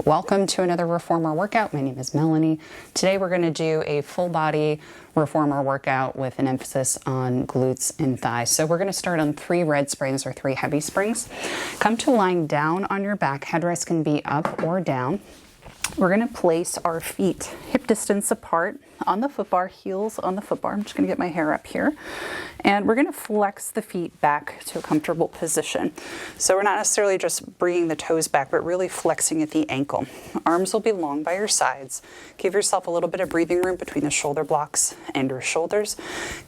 Welcome to another reformer workout. My name is Melanie. Today we're going to do a full body reformer workout with an emphasis on glutes and thighs. So we're going to start on 3 red springs or 3 heavy springs. Come to lying down on your back. Headrest can be up or down. We're going to place our feet hip distance apart on the foot bar, heels on the foot bar. I'm just going to get my hair up here. And we're going to flex the feet back to a comfortable position. So we're not necessarily just bringing the toes back, but really flexing at the ankle. Arms will be long by your sides. Give yourself a little bit of breathing room between the shoulder blocks and your shoulders.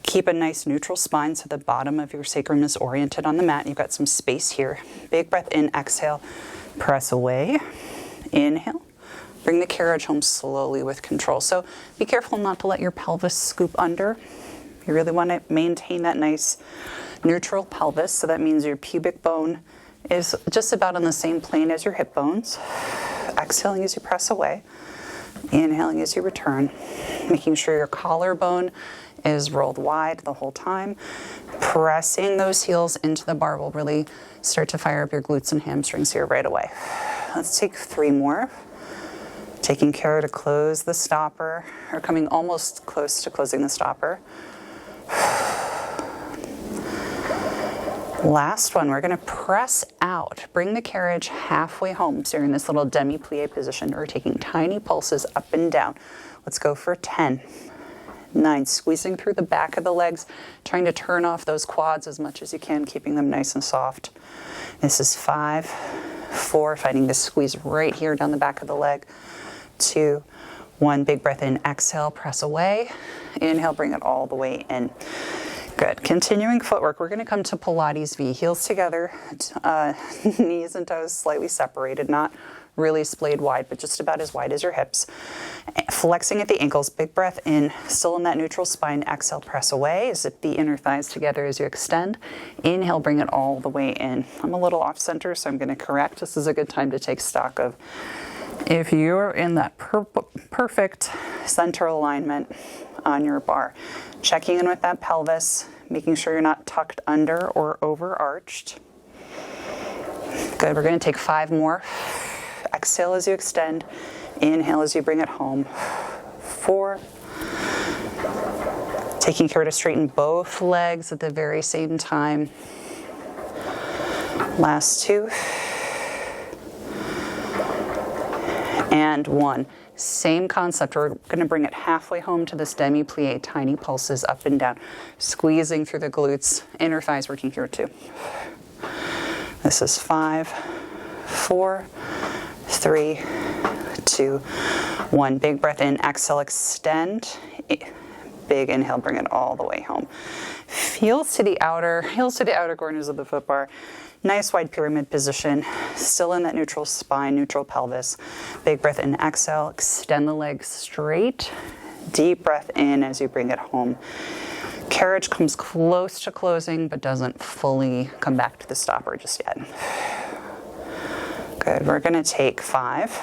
Keep a nice neutral spine so the bottom of your sacrum is oriented on the mat. You've got some space here. Big breath in, exhale, press away. Inhale. Bring the carriage home slowly with control. So be careful not to let your pelvis scoop under. You really want to maintain that nice neutral pelvis. So that means your pubic bone is just about on the same plane as your hip bones. Exhaling as you press away. Inhaling as you return. Making sure your collarbone is rolled wide the whole time. Pressing those heels into the bar will really start to fire up your glutes and hamstrings here right away. Let's take 3 more. Taking care to close the stopper, or coming almost close to closing the stopper. Last one, we're going to press out. Bring the carriage halfway home. So you're in this little demi-plie position, or taking tiny pulses up and down. Let's go for 10, 9, squeezing through the back of the legs, trying to turn off those quads as much as you can, keeping them nice and soft. This is 5, 4, finding the squeeze right here down the back of the leg. 2, 1, big breath in, exhale, press away. Inhale, bring it all the way in. Good. Continuing footwork, we're going to come to Pilates V. Heels together, knees and toes slightly separated, not really splayed wide, but just about as wide as your hips. Flexing at the ankles, big breath in, still in that neutral spine. Exhale, press away. Zip the inner thighs together as you extend. Inhale, bring it all the way in. I'm a little off center, so I'm going to correct. This is a good time to take stock of if you're in that perfect center alignment on your bar. Checking in with that pelvis, making sure you're not tucked under or overarched. Good, we're going to take 5 more. Exhale as you extend. Inhale as you bring it home. 4. Taking care to straighten both legs at the very same time. Last 2. And 1. Same concept. We're going to bring it halfway home to this demi-plie, tiny pulses up and down, squeezing through the glutes, inner thighs working here too. This is 5, 4, 3, 2, 1. Big breath in, exhale, extend. Big inhale, bring it all the way home. Heels to the outer corners of the foot bar. Nice wide pyramid position, still in that neutral spine, neutral pelvis. Big breath in, exhale, extend the legs straight. Deep breath in as you bring it home. Carriage comes close to closing, but doesn't fully come back to the stopper just yet. Good, we're gonna take 5.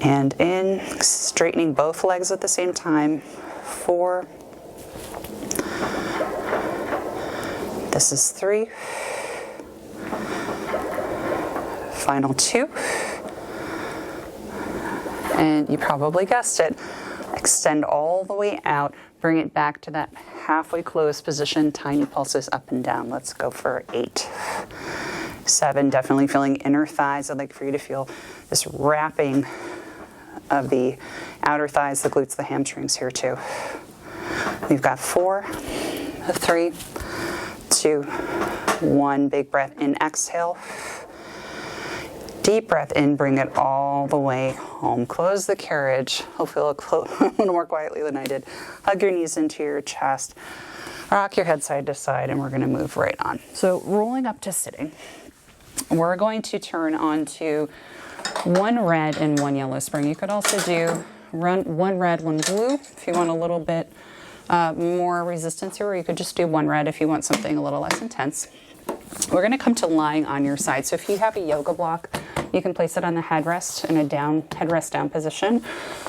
And in, straightening both legs at the same time. 4. This is 3. Final 2. And you probably guessed it. Extend all the way out. Bring it back to that halfway closed position. Tiny pulses up and down. Let's go for 8. 7. Definitely feeling inner thighs. I'd like for you to feel this wrapping of the outer thighs, the glutes, the hamstrings here too. We've got 4, 3, 2, 1. Big breath in, exhale. Deep breath in, bring it all the way home. Close the carriage. Hopefully a little more quietly than I did. Hug your knees into your chest. Rock your head side to side, and we're going to move right on. So rolling up to sitting, we're going to turn on to 1 red and 1 yellow spring. You could also do 1 red, 1 blue if you want a little bit more resistance here, or you could just do 1 red if you want something a little less intense. We're going to come to lying on your side. So if you have a yoga block, you can place it on the headrest in a headrest down position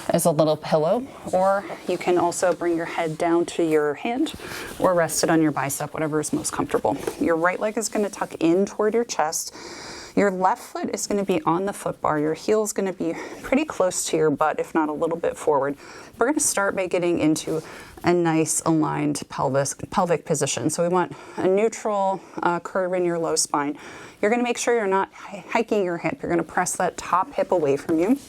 as a little pillow, or you can also bring your head down to your hand or rest it on your bicep, whatever is most comfortable. Your right leg is going to tuck in toward your chest. Your left foot is going to be on the foot bar. Your heel is going to be pretty close to your butt, if not a little bit forward. We're going to start by getting into a nice aligned pelvic position. So we want a neutral curve in your low spine. You're going to make sure you're not hiking your hip. You're going to press that top hip away from you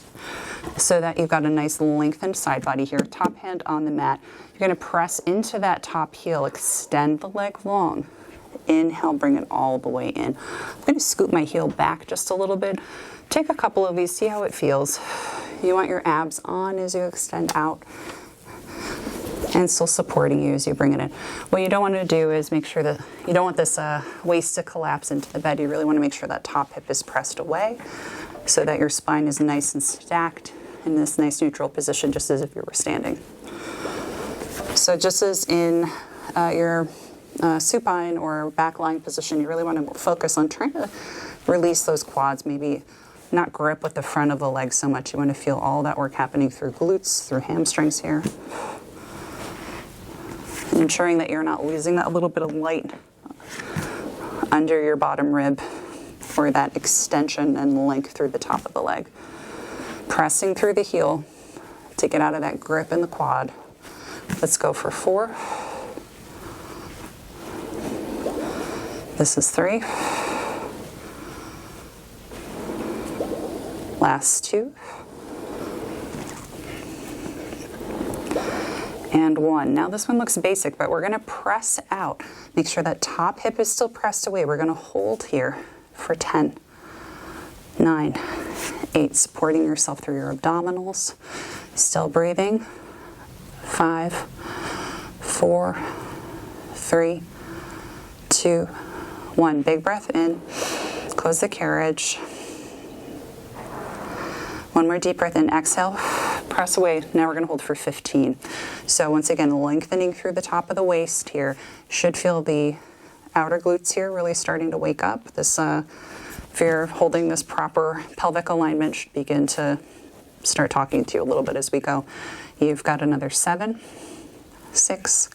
so that you've got a nice lengthened side body here. Top hand on the mat. You're going to press into that top heel, extend the leg long. Inhale, bring it all the way in. I'm going to scoop my heel back just a little bit. Take a couple of these, see how it feels. You want your abs on as you extend out and still supporting you as you bring it in. What you don't want to do is make sure that you don't want this waist to collapse into the bed. You really want to make sure that top hip is pressed away so that your spine is nice and stacked in this nice neutral position, just as if you were standing. So just as in your supine or back lying position, you really want to focus on trying to release those quads, maybe not grip with the front of the leg so much. You want to feel all that work happening through glutes, through hamstrings here. And ensuring that you're not losing that little bit of light under your bottom rib or that extension and length through the top of the leg. Pressing through the heel to get out of that grip in the quad. Let's go for 4. This is 3. Last 2. And 1. Now this one looks basic, but we're going to press out. Make sure that top hip is still pressed away. We're going to hold here for 10, 9, 8. Supporting yourself through your abdominals. Still breathing. 5, 4, 3, 2, 1. Big breath in. Close the carriage. One more deep breath in. Exhale. Press away. Now we're going to hold for 15. So once again, lengthening through the top of the waist here. Should feel the outer glutes here really starting to wake up. This, if you're holding this proper pelvic alignment, should begin to start talking to you a little bit as we go. You've got another 7, 6,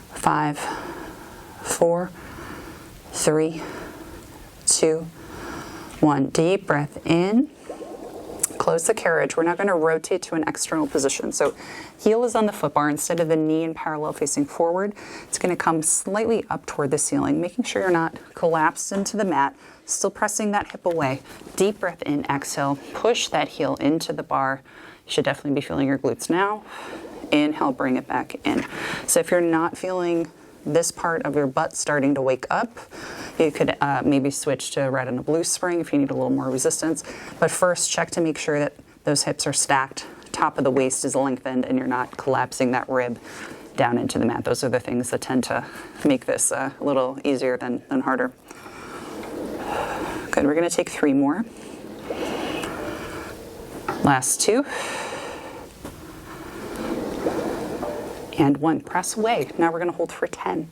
5, 4, 3, 2, 1. Deep breath in. Close the carriage. We're now going to rotate to an external position. So heel is on the foot bar. Instead of the knee and parallel facing forward, it's going to come slightly up toward the ceiling, making sure you're not collapsed into the mat, still pressing that hip away. Deep breath in, exhale. Push that heel into the bar. You should definitely be feeling your glutes now. Inhale, bring it back in. So if you're not feeling this part of your butt starting to wake up, you could maybe switch to a red and a blue spring if you need a little more resistance. But first, check to make sure that those hips are stacked, top of the waist is lengthened, and you're not collapsing that rib down into the mat. Those are the things that tend to make this a little easier than harder. Good, we're going to take 3 more. Last 2. And 1. Press away. Now we're going to hold for 10.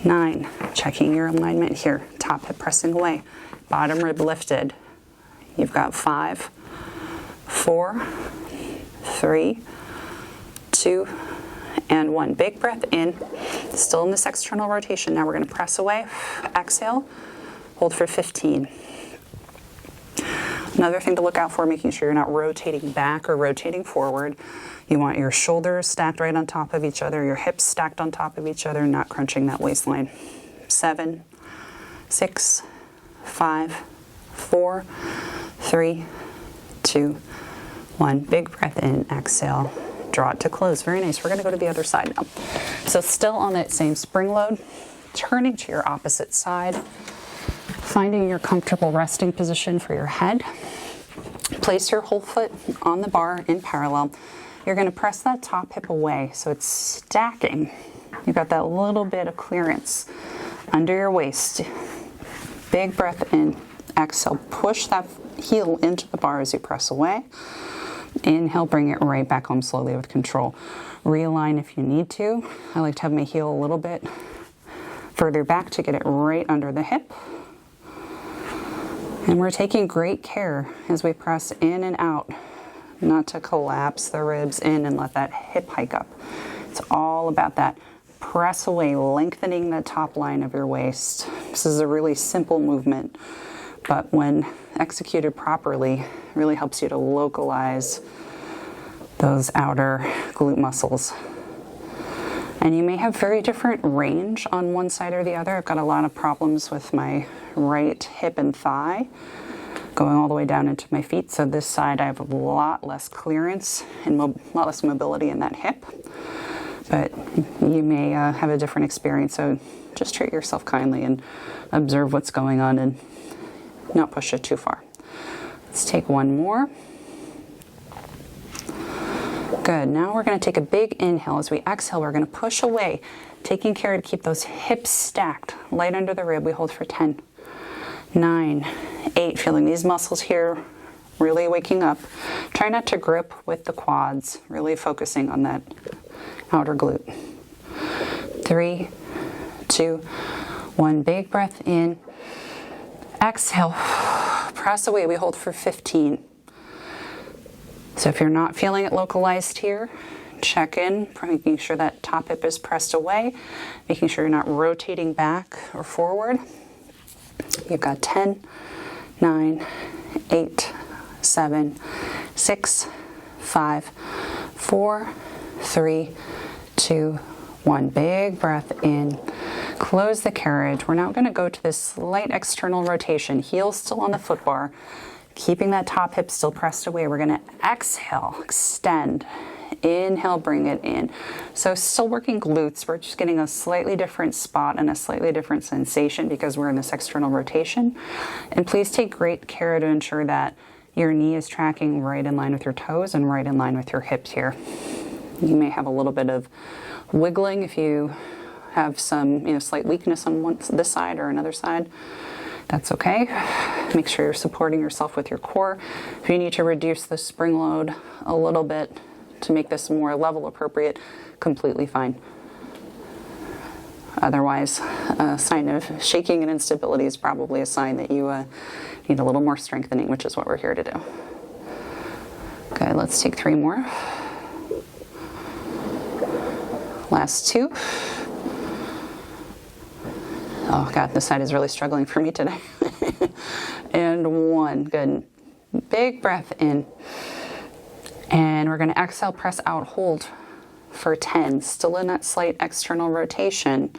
9. Checking your alignment here. Top hip pressing away. Bottom rib lifted. You've got 5, 4, 3, 2, and 1. Big breath in. Still in this external rotation. Now we're going to press away. Exhale. Hold for 15. Another thing to look out for, making sure you're not rotating back or rotating forward. You want your shoulders stacked right on top of each other, your hips stacked on top of each other, not crunching that waistline. 7, 6, 5, 4, 3, 2, 1. Big breath in, exhale. Draw it to close. Very nice. We're going to go to the other side now. So still on that same spring load, turning to your opposite side, finding your comfortable resting position for your head. Place your whole foot on the bar in parallel. You're going to press that top hip away so it's stacking. You've got that little bit of clearance under your waist. Big breath in. Exhale. Push that heel into the bar as you press away. Inhale, bring it right back home slowly with control. Realign if you need to. I like to have my heel a little bit further back to get it right under the hip. And we're taking great care as we press in and out, not to collapse the ribs in and let that hip hike up. It's all about that press away, lengthening the top line of your waist. This is a really simple movement, but when executed properly, really helps you to localize those outer glute muscles. And you may have very different range on one side or the other. I've got a lot of problems with my right hip and thigh going all the way down into my feet. So this side I have a lot less clearance and a lot less mobility in that hip. But you may have a different experience. So just treat yourself kindly and observe what's going on and not push it too far. Let's take one more. Good. Now we're going to take a big inhale. As we exhale, we're going to push away, taking care to keep those hips stacked, light under the rib. We hold for 10, 9, 8, feeling these muscles here really waking up. Try not to grip with the quads, really focusing on that outer glute. 3, 2, 1. Big breath in. Exhale. Press away. We hold for 15. So if you're not feeling it localized here, check in, making sure that top hip is pressed away, making sure you're not rotating back or forward. You've got 10, 9, 8, 7, 6, 5, 4, 3, 2, 1. Big breath in. Close the carriage. We're now going to go to this slight external rotation. Heel still on the foot bar. Keeping that top hip still pressed away. We're going to exhale, extend. Inhale, bring it in. So still working glutes. We're just getting a slightly different spot and a slightly different sensation because we're in this external rotation. And please take great care to ensure that your knee is tracking right in line with your toes and right in line with your hips here. You may have a little bit of wiggling if you have some slight weakness on this side or another side. That's okay. Make sure you're supporting yourself with your core. If you need to reduce the spring load a little bit to make this more level appropriate, completely fine. Otherwise, a sign of shaking and instability is probably a sign that you need a little more strengthening, which is what we're here to do. Okay, let's take 3 more. Last 2. Oh God, this side is really struggling for me today. And 1, good. Big breath in. And we're going to exhale, press out, hold for 10. Still in that slight external rotation,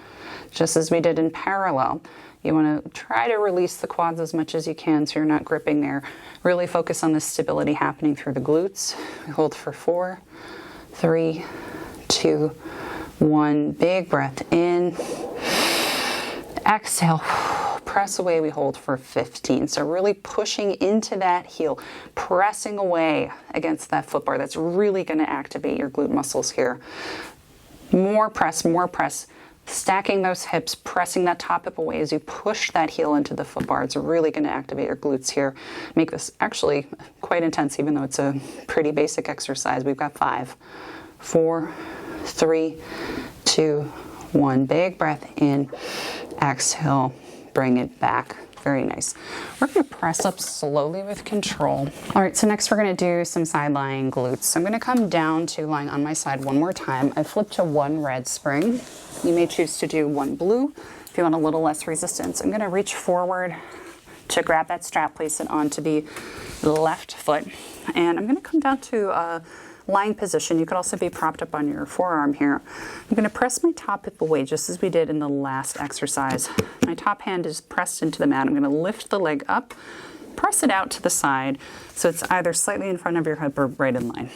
just as we did in parallel. You want to try to release the quads as much as you can so you're not gripping there. Really focus on the stability happening through the glutes. We hold for 4, 3, 2, 1. Big breath in. Exhale, press away, we hold for 15. So really pushing into that heel, pressing away against that foot bar. That's really going to activate your glute muscles here. More press, stacking those hips, pressing that top hip away as you push that heel into the foot bar. It's really going to activate your glutes here. Make this actually quite intense, even though it's a pretty basic exercise. We've got 5, 4, 3, 2, 1. Big breath in. Exhale, bring it back. Very nice. We're going to press up slowly with control. All right, so next we're going to do some side lying glutes. So I'm going to come down to lying on my side one more time. I flip to 1 red spring. You may choose to do 1 blue if you want a little less resistance. I'm going to reach forward to grab that strap, place it onto the left foot. And I'm going to come down to lying position. You could also be propped up on your forearm here. I'm going to press my top hip away just as we did in the last exercise. My top hand is pressed into the mat. I'm going to lift the leg up, press it out to the side so it's either slightly in front of your hip or right in line.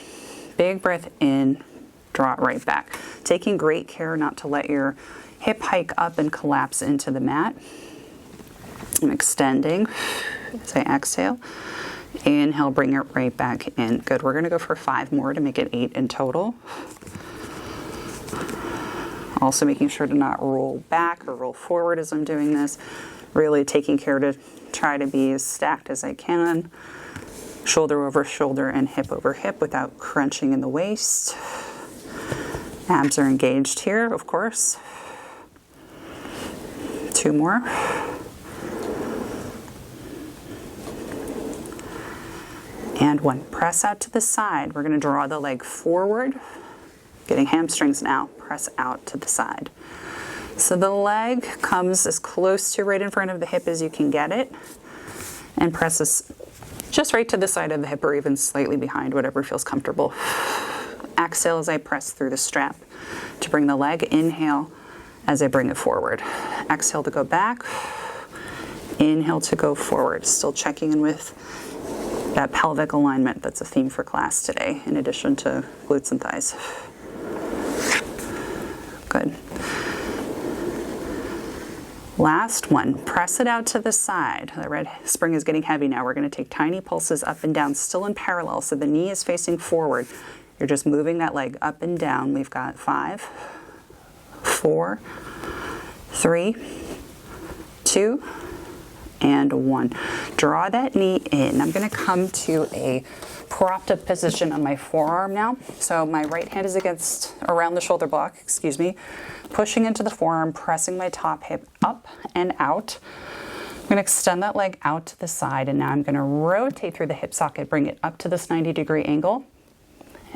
Big breath in, draw it right back. Taking great care not to let your hip hike up and collapse into the mat. I'm extending as I exhale. Inhale, bring it right back in. Good. We're going to go for 5 more to make it 8 in total. Also making sure to not roll back or roll forward as I'm doing this. Really taking care to try to be as stacked as I can. Shoulder over shoulder and hip over hip without crunching in the waist. Abs are engaged here, of course. 2 more. And 1. Press out to the side. We're going to draw the leg forward. Getting hamstrings now. Press out to the side. So the leg comes as close to right in front of the hip as you can get it. And press this just right to the side of the hip or even slightly behind, whatever feels comfortable. Exhale as I press through the strap to bring the leg. Inhale as I bring it forward. Exhale to go back. Inhale to go forward. Still checking in with that pelvic alignment. That's a theme for class today, in addition to glutes and thighs. Good. Last one, press it out to the side. The red spring is getting heavy now. We're going to take tiny pulses up and down, still in parallel, so the knee is facing forward. You're just moving that leg up and down. We've got 5, 4, 3, 2, and 1. Draw that knee in. I'm going to come to a propped up position on my forearm now. So my right hand is around the shoulder block, pushing into the forearm, pressing my top hip up and out. I'm going to extend that leg out to the side, and now I'm going to rotate through the hip socket, bring it up to this 90-degree angle,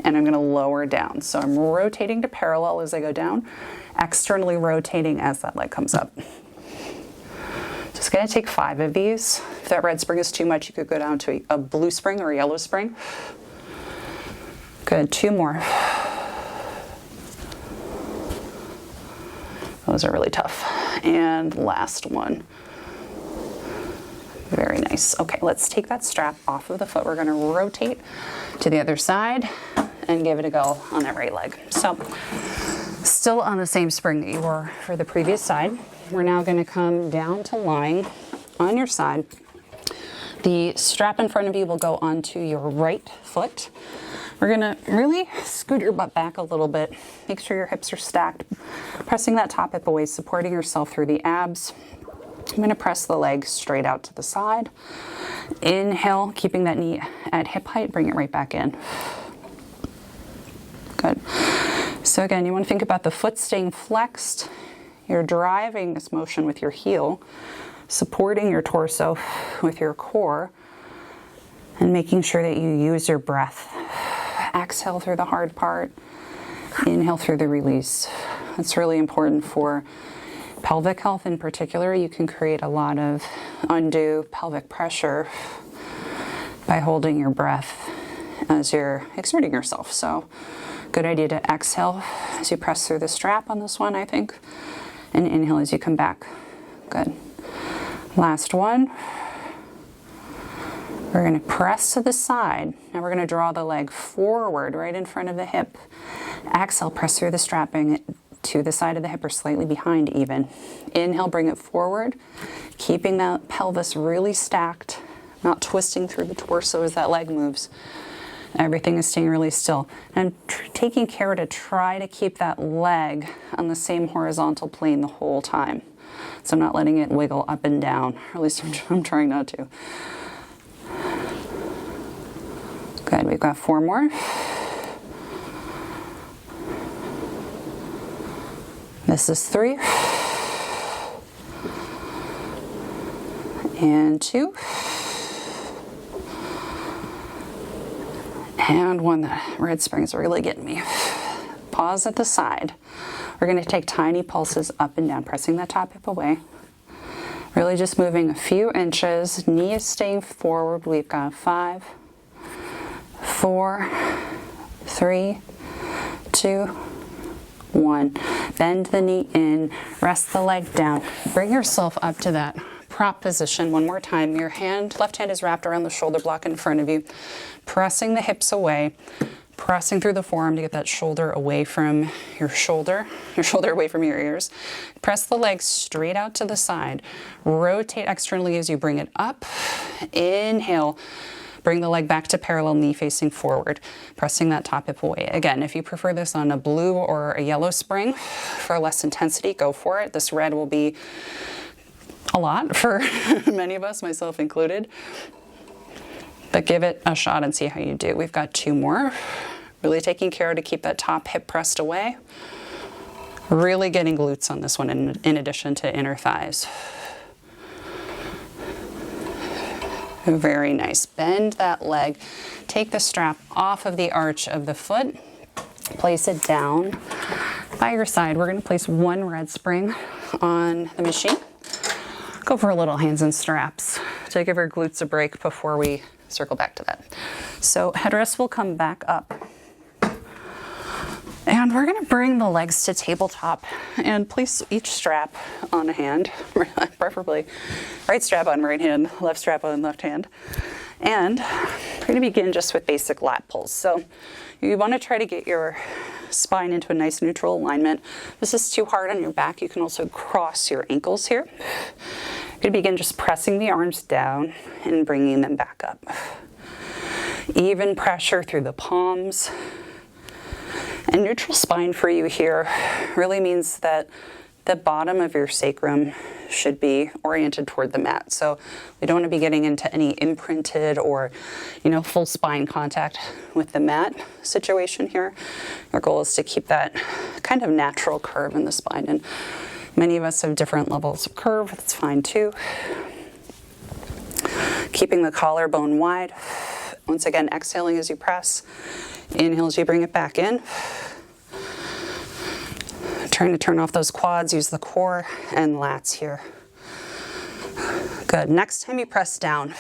and I'm going to lower down. So I'm rotating to parallel as I go down, externally rotating as that leg comes up. Just going to take 5 of these. If that red spring is too much, you could go down to a blue spring or a yellow spring. Good, 2 more. Those are really tough. And last one. Very nice. Okay, let's take that strap off of the foot. We're going to rotate to the other side and give it a go on that right leg. So, still on the same spring that you were for the previous side. We're now going to come down to lying on your side. The strap in front of you will go onto your right foot. We're going to really scoot your butt back a little bit. Make sure your hips are stacked. Pressing that top hip away, supporting yourself through the abs. I'm going to press the leg straight out to the side. Inhale, keeping that knee at hip height, bring it right back in. Good. So again, you want to think about the foot staying flexed. You're driving this motion with your heel, supporting your torso with your core, and making sure that you use your breath. Exhale through the hard part. Inhale through the release. That's really important for pelvic health in particular. You can create a lot of undue pelvic pressure by holding your breath as you're exerting yourself. So, good idea to exhale as you press through the strap on this one, I think. And inhale as you come back. Good. Last one. We're going to press to the side. Now we're going to draw the leg forward right in front of the hip. Exhale, press through the strapping to the side of the hip or slightly behind even. Inhale, bring it forward, keeping that pelvis really stacked, not twisting through the torso as that leg moves. Everything is staying really still. And taking care to try to keep that leg on the same horizontal plane the whole time. So I'm not letting it wiggle up and down, or at least I'm trying not to. Good, we've got 4 more. This is 3. And 2. And 1. The red spring is really getting me. Pause at the side. We're going to take tiny pulses up and down, pressing that top hip away. Really just moving a few inches. Knee is staying forward. We've got 5, 4, 3, 2, 1. Bend the knee in. Rest the leg down. Bring yourself up to that prop position one more time. Your left hand is wrapped around the shoulder block in front of you, pressing the hips away, pressing through the forearm to get that shoulder away from your shoulder away from your ears. Press the leg straight out to the side. Rotate externally as you bring it up. Inhale. Bring the leg back to parallel, knee facing forward, pressing that top hip away. Again, if you prefer this on a blue or a yellow spring for less intensity, go for it. This red will be a lot for many of us, myself included. But give it a shot and see how you do. We've got 2 more. Really taking care to keep that top hip pressed away. Really getting glutes on this one in addition to inner thighs. Very nice. Bend that leg. Take the strap off of the arch of the foot. Place it down by your side. We're going to place 1 red spring on the machine. Go for a little hands and straps to give our glutes a break before we circle back to that. So headrest will come back up. And we're going to bring the legs to tabletop and place each strap on a hand, preferably right strap on right hand, left strap on left hand. And we're going to begin just with basic lat pulls. So you want to try to get your spine into a nice neutral alignment. If this is too hard on your back, you can also cross your ankles here. You're going to begin just pressing the arms down and bringing them back up. Even pressure through the palms. And neutral spine for you here really means that the bottom of your sacrum should be oriented toward the mat. So we don't want to be getting into any imprinted or, full spine contact with the mat situation here. Our goal is to keep that kind of natural curve in the spine. And many of us have different levels of curve. That's fine too. Keeping the collarbone wide. Once again, exhaling as you press. Inhale as you bring it back in. Trying to turn off those quads, use the core and lats here. Good. Next time you press down,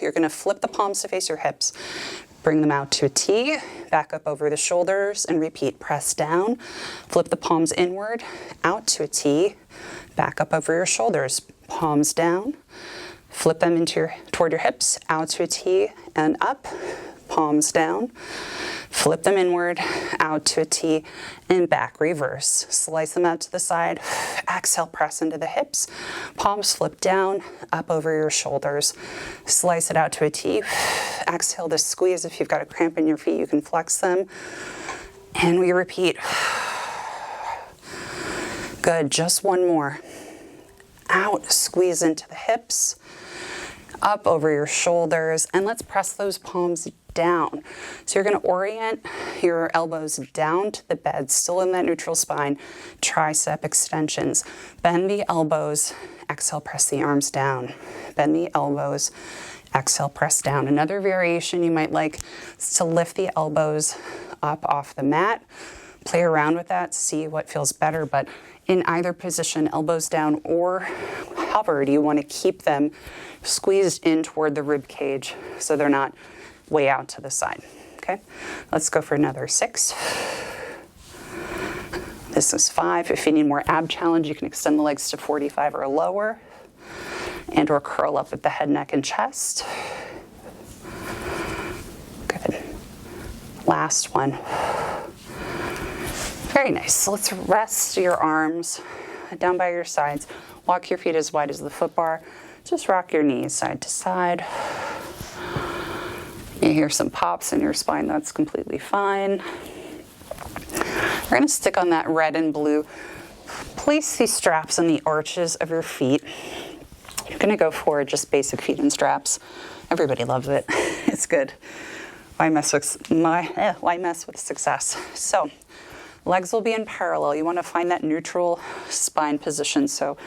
you're going to flip the palms to face your hips. Bring them out to a T, back up over the shoulders, and repeat. Press down, flip the palms inward, out to a T, back up over your shoulders. Palms down, flip them toward your hips, out to a T, and up. Palms down, flip them inward, out to a T, and back, reverse. Slice them out to the side, exhale, press into the hips, palms flip down, up over your shoulders, slice it out to a T, exhale to squeeze. If you've got a cramp in your feet, you can flex them, and we repeat. Good, just one more. Out, squeeze into the hips, up over your shoulders, and let's press those palms down. So you're going to orient your elbows down to the bed, still in that neutral spine, tricep extensions. Bend the elbows, exhale, press the arms down. Bend the elbows, exhale, press down. Another variation you might like is to lift the elbows up off the mat. Play around with that, see what feels better, but in either position, elbows down or hovered, you want to keep them squeezed in toward the rib cage so they're not way out to the side. Okay, let's go for another 6. This is 5. If you need more ab challenge, you can extend the legs to 45 or lower, and or curl up at the head, neck, and chest. Good. Last one. Very nice. So let's rest your arms down by your sides. Walk your feet as wide as the foot bar. Just rock your knees side to side. You hear some pops in your spine, that's completely fine. We're going to stick on that red and blue. Place these straps on the arches of your feet. You're going to go for just basic feet and straps. Everybody loves it. It's good. Why mess with success? So legs will be in parallel. You want to find that neutral spine position. So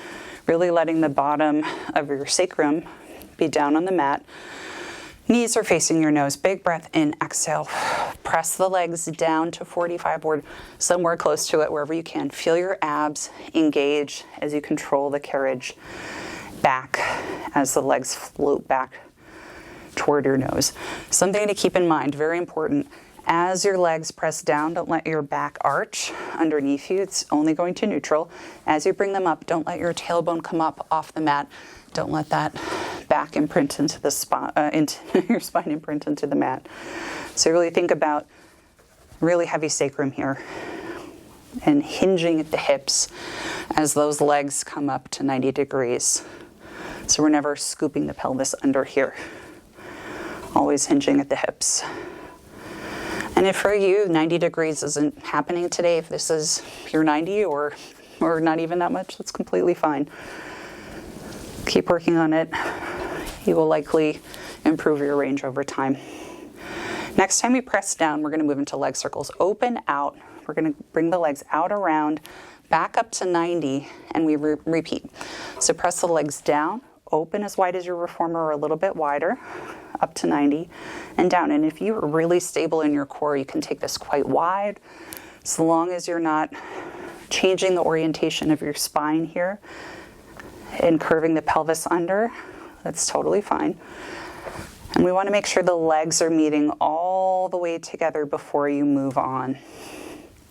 really letting the bottom of your sacrum be down on the mat. Knees are facing your nose. Big breath in, exhale. Press the legs down to 45 or somewhere close to it, wherever you can. Feel your abs engage as you control the carriage back as the legs float back toward your nose. Something to keep in mind, very important. As your legs press down, don't let your back arch underneath you. It's only going to neutral. As you bring them up, don't let your tailbone come up off the mat. Don't let that back imprint into the into your spine imprint into the mat. So really think about really heavy sacrum here and hinging at the hips as those legs come up to 90 degrees. So we're never scooping the pelvis under here. Always hinging at the hips. And if for you 90 degrees isn't happening today, if this is your 90 or not even that much, that's completely fine. Keep working on it. You will likely improve your range over time. Next time we press down, we're going to move into leg circles. Open out. We're going to bring the legs out around, back up to 90, and we repeat. So press the legs down, open as wide as your reformer or a little bit wider, up to 90, and down. And if you're really stable in your core, you can take this quite wide, as long as you're not changing the orientation of your spine here and curving the pelvis under. That's totally fine. And we want to make sure the legs are meeting all the way together before you move on.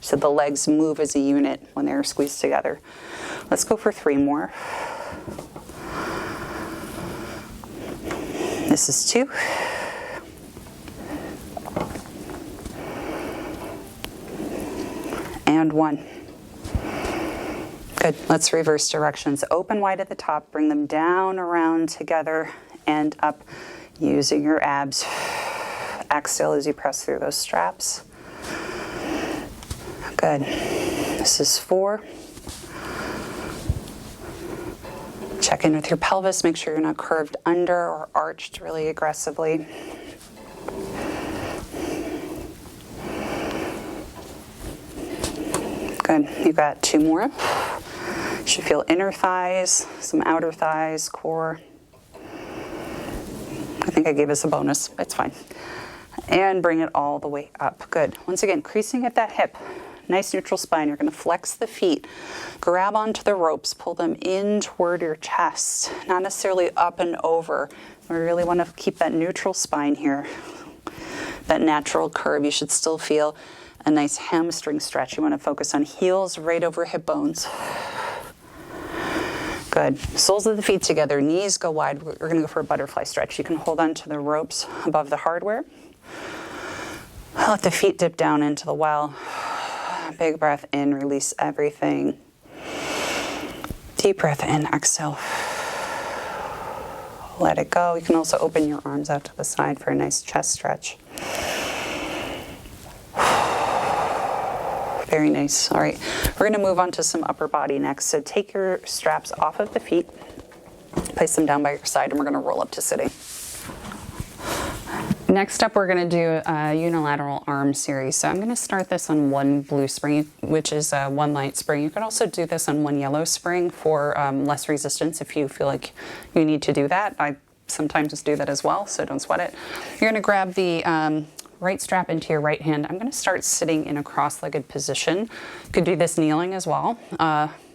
So the legs move as a unit when they're squeezed together. Let's go for 3 more. This is 2. And 1. Good. Let's reverse directions. Open wide at the top, bring them down, around, together, and up using your abs. Exhale as you press through those straps. Good. This is 4. Check in with your pelvis. Make sure you're not curved under or arched really aggressively. Good. You got 2 more. You should feel inner thighs, some outer thighs, core. I think I gave us a bonus. It's fine. And bring it all the way up. Good. Once again, creasing at that hip. Nice neutral spine. You're going to flex the feet. Grab onto the ropes. Pull them in toward your chest. Not necessarily up and over. We really want to keep that neutral spine here. That natural curve. You should still feel a nice hamstring stretch. You want to focus on heels right over hip bones. Good. Soles of the feet together, knees go wide. We're going to go for a butterfly stretch. You can hold on to the ropes above the hardware. Let the feet dip down into the well. Big breath in, release everything. Deep breath in, exhale. Let it go. You can also open your arms out to the side for a nice chest stretch. Very nice. All right, we're going to move on to some upper body next. So take your straps off of the feet, place them down by your side, and we're going to roll up to sitting. Next up, we're going to do a unilateral arm series. So I'm going to start this on 1 blue spring, which is 1 light spring. You can also do this on 1 yellow spring for less resistance if you feel like you need to do that. I sometimes do that as well, so don't sweat it. You're going to grab the right strap into your right hand. I'm going to start sitting in a cross-legged position. You could do this kneeling as well,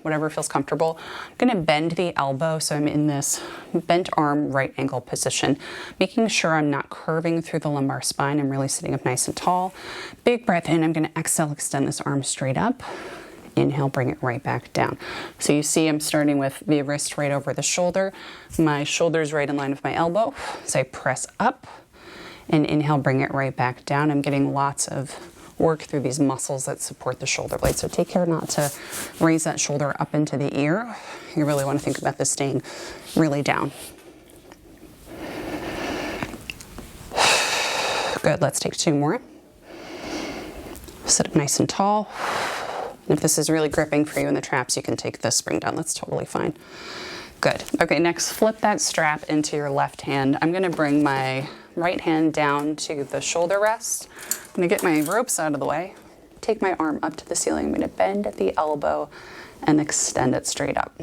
whatever feels comfortable. I'm going to bend the elbow, so I'm in this bent arm right angle position, making sure I'm not curving through the lumbar spine. I'm really sitting up nice and tall. Big breath in. I'm going to exhale, extend this arm straight up. Inhale, bring it right back down. So you see I'm starting with the wrist right over the shoulder. My shoulder's right in line with my elbow. So I press up. And inhale, bring it right back down. I'm getting lots of work through these muscles that support the shoulder blade. So take care not to raise that shoulder up into the ear. You really want to think about this staying really down. Good, let's take 2 more. Sit up nice and tall. And if this is really gripping for you in the traps, you can take the spring down. That's totally fine. Good. Okay, next flip that strap into your left hand. I'm going to bring my right hand down to the shoulder rest. I'm going to get my ropes out of the way. Take my arm up to the ceiling. I'm going to bend at the elbow and extend it straight up.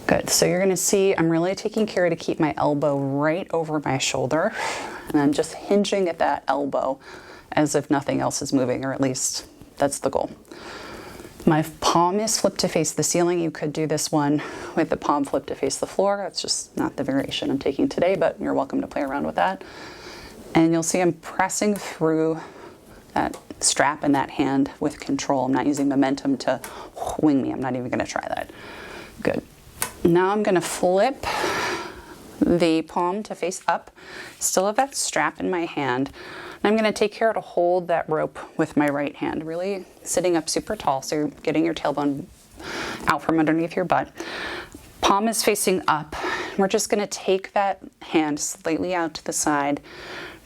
Good. So you're going to see I'm really taking care to keep my elbow right over my shoulder. And I'm just hinging at that elbow as if nothing else is moving, or at least that's the goal. My palm is flipped to face the ceiling. You could do this one with the palm flipped to face the floor. That's just not the variation I'm taking today, but you're welcome to play around with that. And you'll see I'm pressing through that strap in that hand with control. I'm not using momentum to wing me. I'm not even going to try that. Good. Now I'm going to flip the palm to face up. Still have that strap in my hand. I'm going to take care to hold that rope with my right hand, really sitting up super tall, so you're getting your tailbone out from underneath your butt. Palm is facing up. We're just going to take that hand slightly out to the side,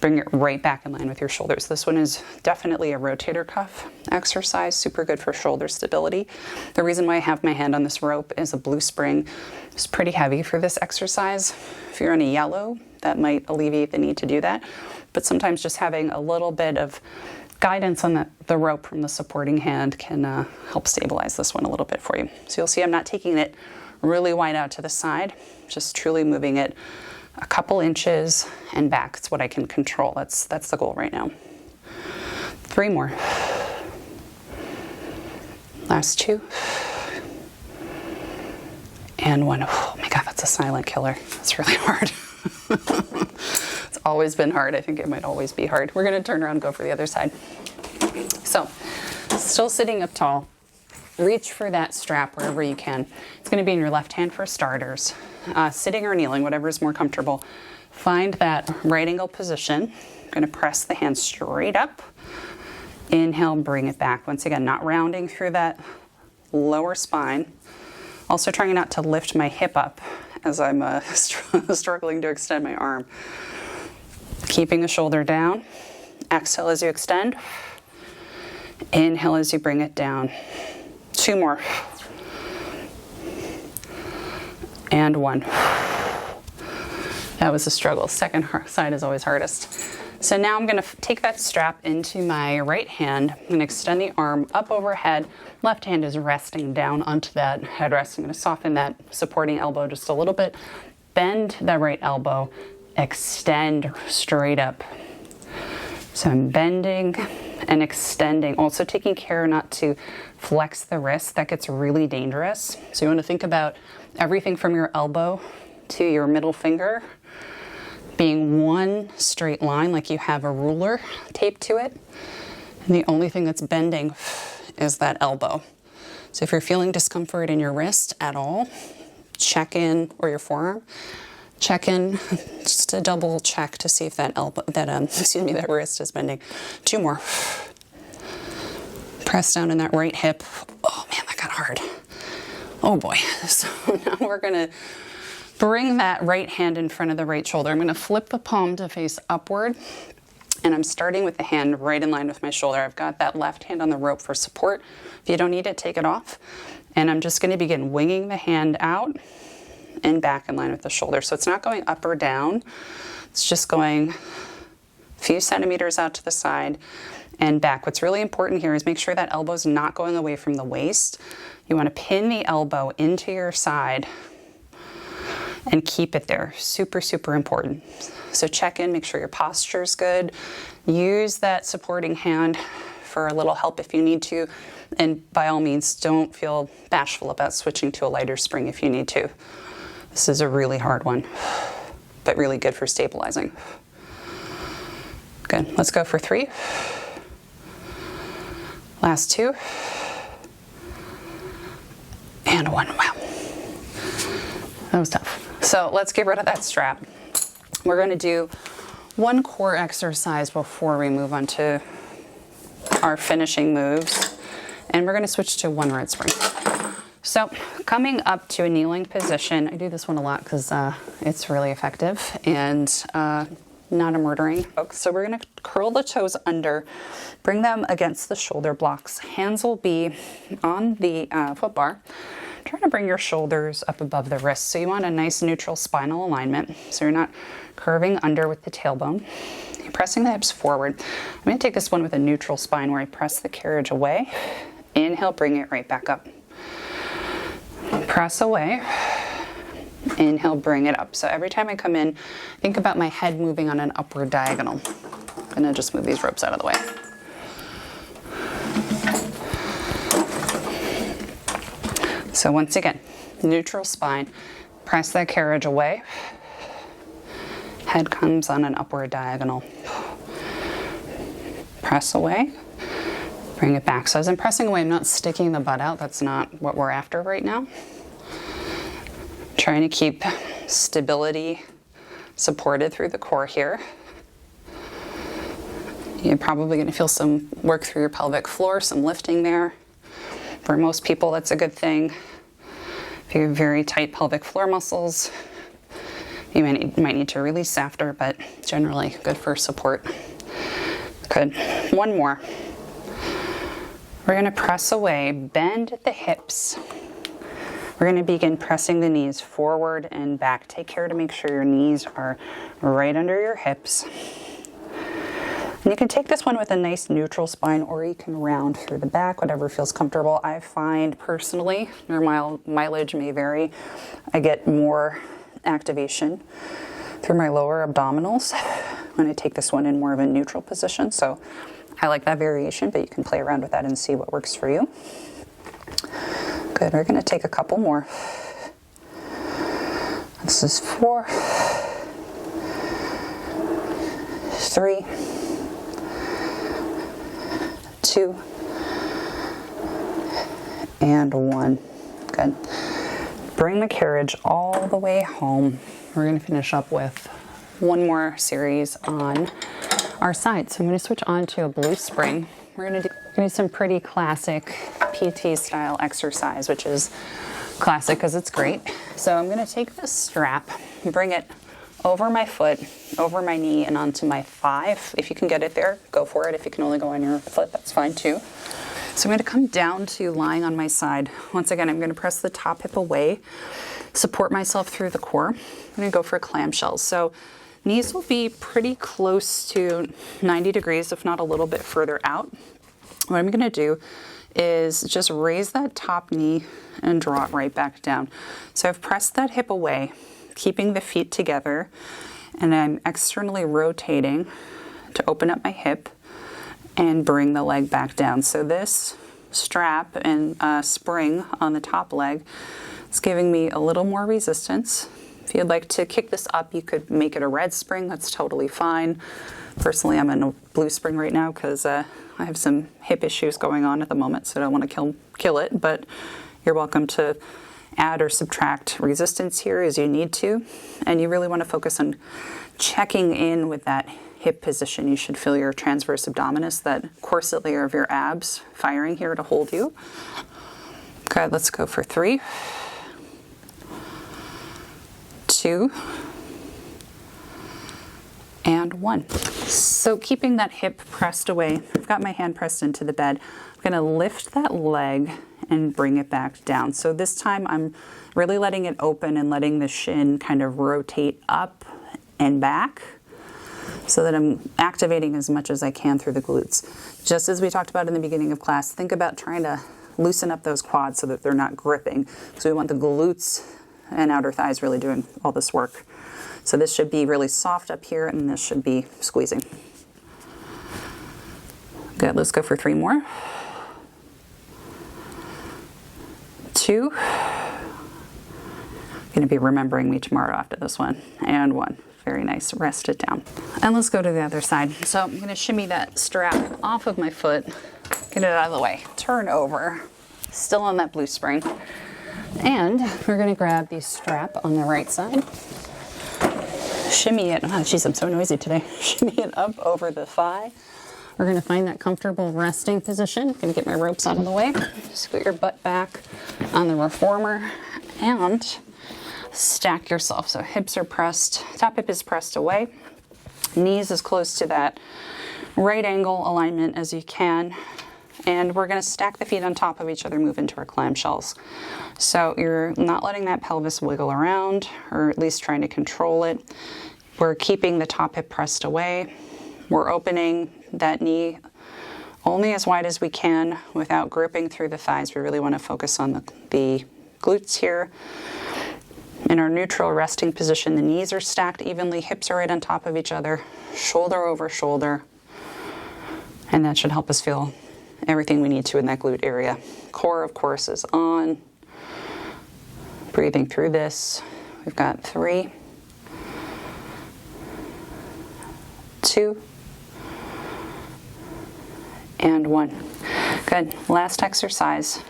bring it right back in line with your shoulders. This one is definitely a rotator cuff exercise, super good for shoulder stability. The reason why I have my hand on this rope is a blue spring. It's pretty heavy for this exercise. If you're on a yellow, that might alleviate the need to do that. But sometimes just having a little bit of guidance on the rope from the supporting hand can help stabilize this one a little bit for you. So you'll see I'm not taking it really wide out to the side, just truly moving it a couple inches and back. It's what I can control. That's the goal right now. 3 more. Last 2. And 1. Oh my God, That's a silent killer. It's really hard. It's always been hard. I think it might always be hard. We're going to turn around and go for the other side. So, still sitting up tall. Reach for that strap wherever you can. It's going to be in your left hand for starters. Sitting or kneeling, whatever is more comfortable. Find that right angle position. I'm going to press the hand straight up. Inhale, bring it back. Once again, not rounding through that lower spine. Also trying not to lift my hip up as I'm struggling to extend my arm. Keeping the shoulder down. Exhale as you extend. Inhale as you bring it down. 2 more. And 1. That was a struggle. Second side is always hardest. So now I'm going to take that strap into my right hand and extend the arm up overhead. Left hand is resting down onto that headrest. I'm going to soften that supporting elbow just a little bit. Bend that right elbow. Extend straight up. So I'm bending and extending, also taking care not to flex the wrist. That gets really dangerous. So you want to think about everything from your elbow to your middle finger being one straight line, like you have a ruler taped to it. And the only thing that's bending is that elbow. So if you're feeling discomfort in your wrist at all, check in, or your forearm, check in just to double check to see if that that wrist is bending. 2 more. Press down in that right hip. Oh man, that got hard. Oh boy. So now we're gonna bring that right hand in front of the right shoulder. I'm gonna flip the palm to face upward, and I'm starting with the hand right in line with my shoulder. I've got that left hand on the rope for support. If you don't need it, take it off. And I'm just gonna begin winging the hand out and back in line with the shoulder. So it's not going up or down. It's just going a few centimeters out to the side and back. What's really important here is make sure that elbow's not going away from the waist. You want to pin the elbow into your side and keep it there. Super, super important. So check in, make sure your posture's good. Use that supporting hand for a little help if you need to. And by all means, don't feel bashful about switching to a lighter spring if you need to. This is a really hard one, but really good for stabilizing. Good, let's go for 3. Last 2. And 1, wow. That was tough. So let's get rid of that strap. We're gonna do one core exercise before we move on to our finishing moves. And we're gonna switch to 1 red spring. So coming up to a kneeling position, I do this one a lot because it's really effective and not a murdering. So we're gonna curl the toes under, bring them against the shoulder blocks. Hands will be on the foot bar. Try to bring your shoulders up above the wrists. So you want a nice neutral spinal alignment. So you're not curving under with the tailbone. You're pressing the hips forward. I'm gonna take this one with a neutral spine where I press the carriage away. Inhale, bring it right back up. Press away. Inhale, bring it up. So every time I come in, think about my head moving on an upward diagonal. I'm gonna just move these ropes out of the way. So once again, neutral spine, press that carriage away. Head comes on an upward diagonal. Press away, bring it back. So as I'm pressing away, I'm not sticking the butt out. That's not what we're after right now. Trying to keep stability supported through the core here. You're probably going to feel some work through your pelvic floor, some lifting there. For most people, that's a good thing. If you have very tight pelvic floor muscles, you might need to release after, but generally good for support. Good. 1 more. We're going to press away, bend at the hips. We're going to begin pressing the knees forward and back. Take care to make sure your knees are right under your hips. And you can take this one with a nice neutral spine, or you can round through the back, whatever feels comfortable. I find personally, your mileage may vary, I get more activation through my lower abdominals when I take this one in more of a neutral position. So I like that variation, but you can play around with that and see what works for you. Good, we're going to take a couple more. This is 4, 3, 2, and 1. Good. Bring the carriage all the way home. We're going to finish up with one more series on our side. So I'm going to switch on to a blue spring. We're going to do some pretty classic PT style exercise, which is classic because it's great. So I'm going to take this strap and bring it over my foot, over my knee, and onto my thigh. If you can get it there, go for it. If you can only go on your foot, that's fine too. So I'm going to come down to lying on my side. Once again, I'm going to press the top hip away, support myself through the core. I'm going to go for clamshells. So knees will be pretty close to 90 degrees, if not a little bit further out. What I'm going to do is just raise that top knee and draw it right back down. So I've pressed that hip away, keeping the feet together, and I'm externally rotating to open up my hip and bring the leg back down. So this strap and spring on the top leg is giving me a little more resistance. If you'd like to kick this up, you could make it a red spring. That's totally fine. Personally, I'm in a blue spring right now because I have some hip issues going on at the moment, so I don't want to kill it, but you're welcome to add or subtract resistance here as you need to. And you really want to focus on checking in with that hip position. You should feel your transverse abdominis, that corset layer of your abs, firing here to hold you. Okay, let's go for 3, 2, and 1. So keeping that hip pressed away, I've got my hand pressed into the bed. I'm going to lift that leg and bring it back down. So this time I'm really letting it open and letting the shin kind of rotate up and back so that I'm activating as much as I can through the glutes. Just as we talked about in the beginning of class, think about trying to loosen up those quads so that they're not gripping. So we want the glutes and outer thighs really doing all this work. So this should be really soft up here, and this should be squeezing. Good, let's go for 3 more. 2. Gonna be remembering me tomorrow after this one. And 1. Very nice, rest it down. And let's go to the other side. So I'm gonna shimmy that strap off of my foot, get it out of the way, turn over, still on that blue spring. And we're gonna grab the strap on the right side, shimmy it, oh geez, I'm so noisy today. Shimmy it up over the thigh. We're gonna find that comfortable resting position. Gonna get my ropes out of the way. Scoot your butt back on the reformer and stack yourself. So hips are pressed, top hip is pressed away. Knees as close to that right angle alignment as you can. And we're gonna stack the feet on top of each other, move into our clamshells. So you're not letting that pelvis wiggle around, or at least trying to control it. We're keeping the top hip pressed away. We're opening that knee only as wide as we can without gripping through the thighs. We really want to focus on the glutes here. In our neutral resting position, the knees are stacked evenly, hips are right on top of each other, shoulder over shoulder. And that should help us feel everything we need to in that glute area. Core, of course, is on. Breathing through this. We've got 3, 2, and 1. Good. Last exercise.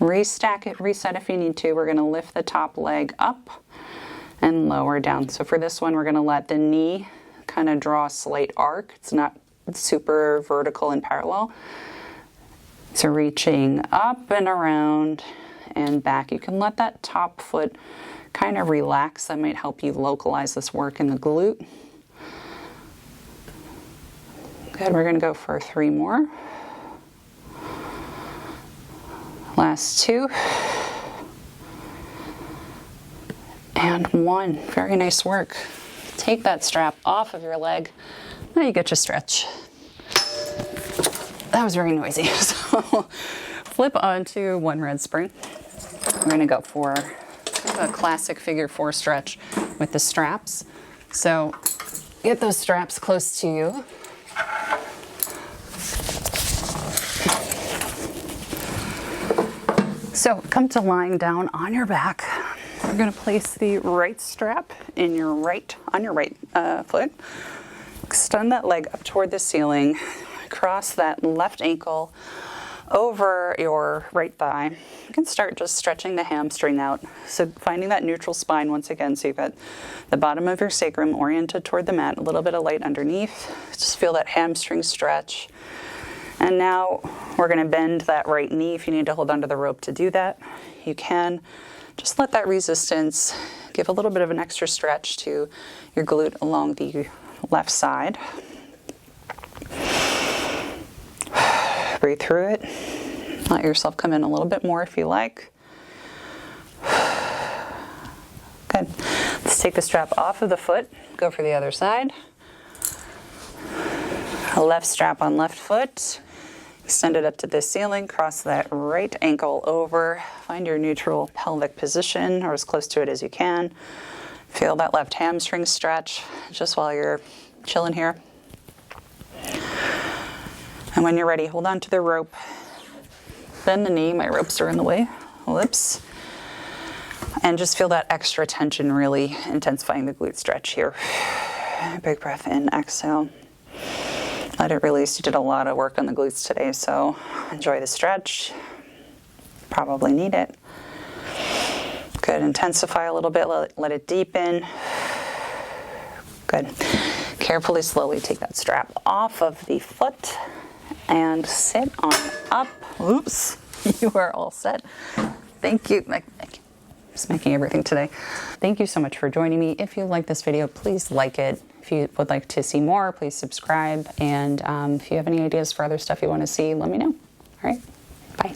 Restack it, reset if you need to. We're going to lift the top leg up and lower down. So for this one, we're going to let the knee kind of draw a slight arc. It's not super vertical and parallel. So reaching up and around and back. You can let that top foot kind of relax. That might help you localize this work in the glute. Good, we're going to go for 3 more. Last 2. And 1. Very nice work. Take that strap off of your leg. Now you get your stretch. That was very noisy. So flip onto 1 red spring. We're going to go for a classic figure 4 stretch with the straps. So get those straps close to you. So come to lying down on your back. We're going to place the right strap on your right foot. Extend that leg up toward the ceiling. Cross that left ankle over your right thigh. You can start just stretching the hamstring out. So finding that neutral spine once again, so you've got the bottom of your sacrum oriented toward the mat, a little bit of light underneath. Just feel that hamstring stretch. And now we're going to bend that right knee. If you need to hold onto the rope to do that, you can. Just let that resistance give a little bit of an extra stretch to your glute along the left side. Breathe through it. Let yourself come in a little bit more if you like. Good. Let's take the strap off of the foot. Go for the other side. Left strap on left foot. Extend it up to the ceiling. Cross that right ankle over. Find your neutral pelvic position, or as close to it as you can. Feel that left hamstring stretch just while you're chilling here. And when you're ready, hold on to the rope. Bend the knee. My ropes are in the way. Whoops. And just feel that extra tension really intensifying the glute stretch here. Big breath in, exhale. Let it release. You did a lot of work on the glutes today, so enjoy the stretch. Probably need it. Good. Intensify a little bit. Let it deepen. Good. Carefully, slowly take that strap off of the foot and sit on up. Oops. You are all set. Thank you. Just making everything today. Thank you so much for joining me. If you like this video, please like it. If you would like to see more, please subscribe. And if you have any ideas for other stuff you want to see, let me know. All right. Bye.